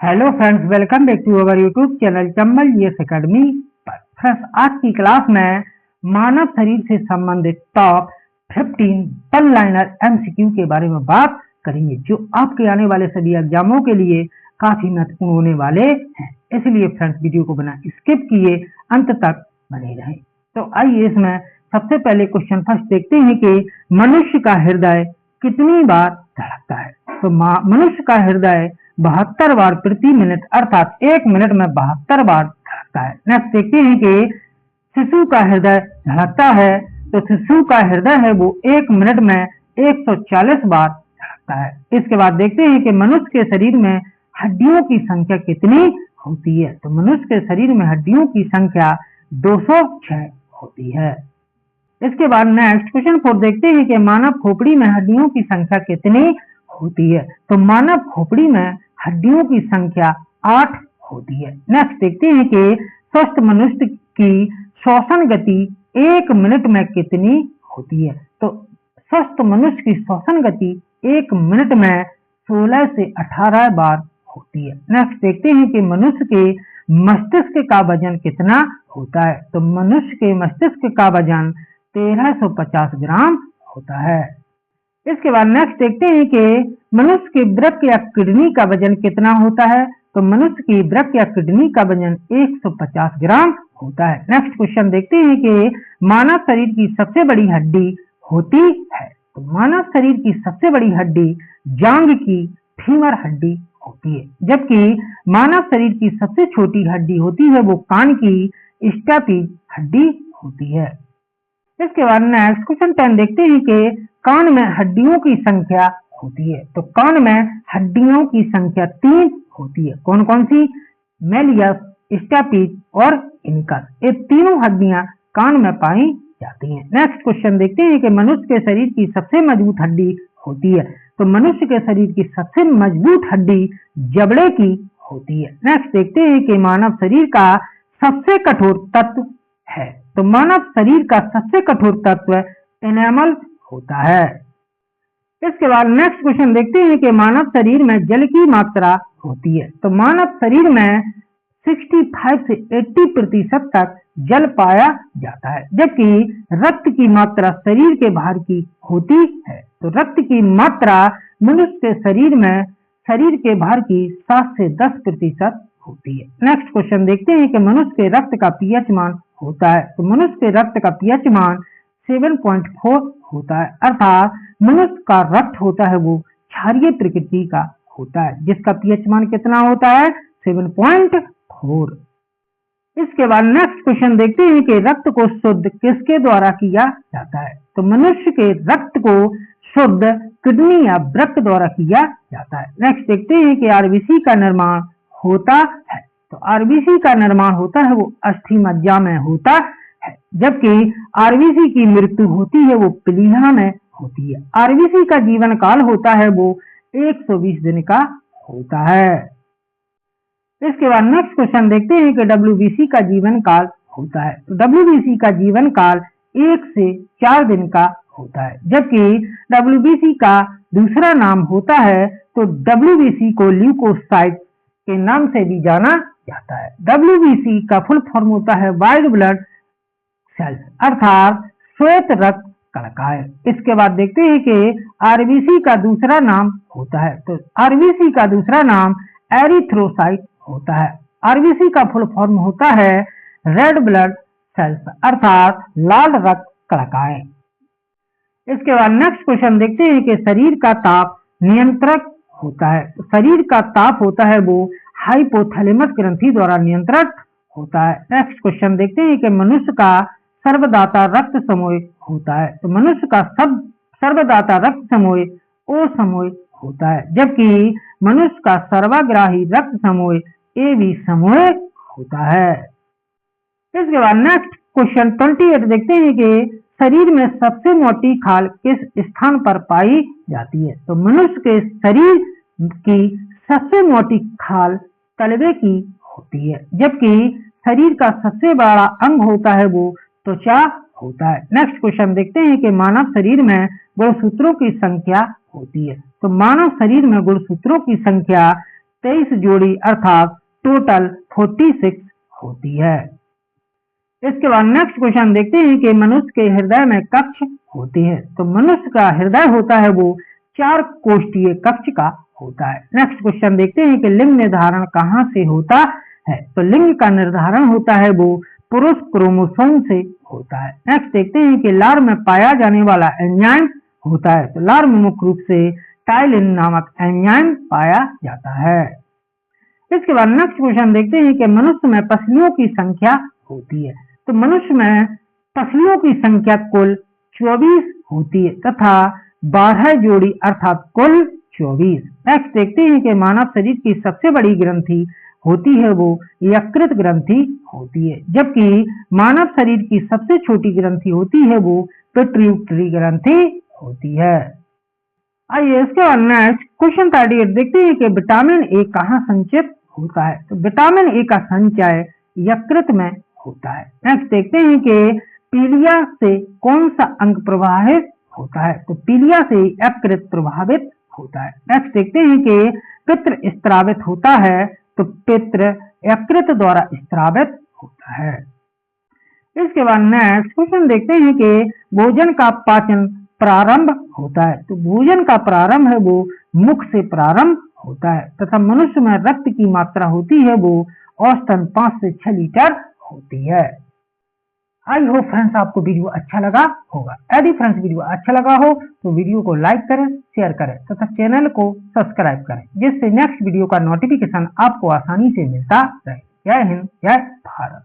Hello friends, welcome back to our YouTube channel Chambal GS academy पर। Friends, आज की class में मानव शरीर से संबंधित टॉप 15 वन लाइनर एमसीक्यू के बारे में बात करेंगे, जो आपके आने वाले सभी एग्जामों के लिए काफी महत्वपूर्ण होने वाले हैं। इसलिए फ्रेंड्स, वीडियो को बिना स्किप किए अंत तक बने रहें। तो आइए इसमें सबसे पहले क्वेश्चन फर्स्ट देखते हैं कि मनुष्य का हृदय कितनी बार धड़कता है। तो मनुष्य का हृदय 72 बार प्रति मिनट अर्थात 1 मिनट में 72 बार धड़कता है। नेक्स्ट देखते हैं कि शिशु का हृदय धड़कता है, तो शिशु का हृदय है वो 1 मिनट में 140 बार धड़कता है। इसके बाद देखते हैं कि मनुष्य के शरीर में हड्डियों की संख्या कितनी होती है। तो मनुष्य के शरीर में हड्डियों की संख्या 206 होती है। इसके बाद नेक्स्ट क्वेश्चन 4 देखते हैं कि मानव खोपड़ी में हड्डियों की संख्या कितनी होती है। तो मानव खोपड़ी में हड्डियों की संख्या 8 होती है। नेक्स्ट देखते हैं कि स्वस्थ मनुष्य की श्वसन गति 1 मिनट में कितनी होती है। तो स्वस्थ मनुष्य की श्वसन गति 1 मिनट में 16 से 18 बार होती है। नेक्स्ट देखते हैं कि मनुष्य के मस्तिष्क का वजन कितना होता है। तो मनुष्य के मस्तिष्क का वजन 1350 ग्राम होता है। इसके बाद नेक्स्ट देखते हैं कि मनुष्य के वृक्क या किडनी का वजन कितना होता है। तो मनुष्य की वृक्क या किडनी का वजन 150 ग्राम होता है। नेक्स्ट क्वेश्चन देखते हैं कि मानव शरीर की सबसे बड़ी हड्डी होती है। तो मानव शरीर की सबसे बड़ी हड्डी जांघ की फीमर हड्डी होती है, जबकि मानव शरीर की सबसे छोटी हड्डी होती है वो कान की स्टेपिज हड्डी होती है। इसके बाद नेक्स्ट क्वेश्चन 10 देखते हैं कि कान में हड्डियों की संख्या होती है। तो कान में हड्डियों की संख्या 3 होती है। कौन कौन सी? मेलियस, स्टेपिज और इनकस। ये तीनों हड्डियां कान में पाई जाती हैं। नेक्स्ट क्वेश्चन देखते हैं कि मनुष्य के शरीर की सबसे मजबूत हड्डी होती है। तो मनुष्य के शरीर की सबसे मजबूत हड्डी जबड़े की होती है। नेक्स्ट देखते हैं कि मानव शरीर का सबसे कठोर तत्व है। तो मानव शरीर का सबसे कठोर तत्व एनामल होता है। इसके बाद नेक्स्ट क्वेश्चन देखते हैं कि मानव शरीर में जल की मात्रा होती है। तो मानव शरीर में 65 से 80% तक जल पाया जाता है, जबकि रक्त की मात्रा शरीर के बाहर की होती है। तो रक्त की मात्रा मनुष्य के शरीर में शरीर के बाहर की 7 से 10% होती है। नेक्स्ट क्वेश्चन देखते हैं कि मनुष्य के रक्त का पीएच मान होता है। तो मनुष्य के रक्त का पीएच मान 7.4 होता है, अर्थात मनुष्य का रक्त होता है वो क्षारीय प्रकृति का होता है, जिसका पीएच मान कितना होता है? 7.4। इसके बाद नेक्स्ट क्वेश्चन देखते हैं कि रक्त को शुद्ध किसके द्वारा किया जाता है। तो मनुष्य के रक्त को शुद्ध किडनी या वृक्क द्वारा किया जाता है। नेक्स्ट देखते हैं कि आरबीसी का निर्माण होता है। तो आरबीसी का निर्माण होता है वो अस्थि मज्जा में होता है, जबकि आरबीसी की मृत्यु होती है वो प्लीहा में होती है। आरबीसी का जीवन काल होता है वो 120 दिन का होता है। इसके बाद नेक्स्ट क्वेश्चन देखते हैं कि डब्ल्यूबीसी का जीवन काल होता है। तो डब्ल्यूबीसी का जीवन काल 1 से 4 दिन का होता है, जबकि डब्ल्यूबीसी का दूसरा नाम होता है तो डब्ल्यूबीसी को ल्यूकोसाइट के नाम से भी जाना जाता है। डब्ल्यूबीसी का फुल फॉर्म होता है वाइट ब्लड सेल्स, अर्थात श्वेत रक्त कणिकाएं। इसके बाद देखते हैं कि आरबीसी का दूसरा नाम होता है। तो आरबीसी का दूसरा नाम एरिथ्रोसाइट होता है। आरबीसी का फुल फॉर्म होता है रेड ब्लड सेल्स, अर्थात लाल रक्त कणिकाएं। इसके बाद नेक्स्ट क्वेश्चन देखते हैं कि शरीर का ताप नियंत्रक होता है। तो शरीर का ताप होता है वो हाइपोथैलेमस ग्रंथि द्वारा नियंत्रित होता है। नेक्स्ट क्वेश्चन देखते हैं कि मनुष्य का सर्वदाता रक्त समूह होता है। तो मनुष्य का सर्वदाता रक्त समूह ओ समूह होता है, जबकि मनुष्य का सर्वाग्राही रक्त समूह ए बी समूह होता है। इसके बाद नेक्स्ट क्वेश्चन 28 देखते हैं कि शरीर में सबसे मोटी खाल किस स्थान पर पाई जाती है। तो मनुष्य के शरीर की सबसे मोटी खाल तलवे की होती है, जबकि शरीर का सबसे बड़ा अंग होता है वो त्वचा होता है। नेक्स्ट क्वेश्चन देखते हैं कि मानव शरीर में गुणसूत्रों की संख्या होती है। तो मानव शरीर में गुणसूत्रों की संख्या 23 जोड़ी अर्थात टोटल 46 होती है। इसके बाद नेक्स्ट क्वेश्चन देखते हैं कि मनुष्य के हृदय में कक्ष होती है। तो मनुष्य का हृदय होता है वो 4 कोष्ठीय कक्ष का होता है। नेक्स्ट क्वेश्चन देखते हैं कि लिंग निर्धारण कहाँ से होता है। तो लिंग का निर्धारण होता है वो पुरुष क्रोमोसोम से होता है। नेक्स्ट देखते हैं कि लार में पाया जाने वाला एंजाइम होता है। तो लार में मुख्य रूप से टाइलिन नामक एंजाइम पाया जाता है। इसके बाद नेक्स्ट क्वेश्चन देखते हैं कि मनुष्य में पसलियों की संख्या होती है। तो मनुष्य में पसलियों की संख्या कुल 24 होती है तथा 12 जोड़ी अर्थात कुल 24। नेक्स्ट देखते हैं कि मानव शरीर की सबसे बड़ी ग्रंथि होती है वो यकृत ग्रंथि होती है, जबकि मानव शरीर की सबसे छोटी ग्रंथि होती है वो पिट्यूटरी ग्रंथि होती है। आइए इसके बाद नेक्स्ट क्वेश्चन 38 देखते हैं कि विटामिन ए कहाँ संचित होता है। तो विटामिन ए का संचय यकृत में होता है। नेक्स्ट देखते हैं कि पीलिया से कौन सा अंग प्रभावित होता है। तो पीलिया से यकृत प्रभावित होता है। नेक्स्ट देखते हैं कि पित्र स्त्रावित होता है। तो पित्र यकृत द्वारा स्त्रावित होता है। इसके बाद नेक्स्ट क्वेश्चन देखते हैं कि भोजन का पाचन प्रारंभ होता है। तो भोजन का प्रारंभ है वो मुख से प्रारंभ होता है तथा मनुष्य में रक्त की मात्रा होती है वो औसतन 5 से 6 लीटर होती है। आई होप फ्रेंड्स आपको वीडियो अच्छा लगा होगा। यदि फ्रेंड्स वीडियो अच्छा लगा हो तो वीडियो को लाइक करें, शेयर करें तथा चैनल को सब्सक्राइब करें, जिससे नेक्स्ट वीडियो का नोटिफिकेशन आपको आसानी से मिलता रहे। जय हिंद, जय भारत।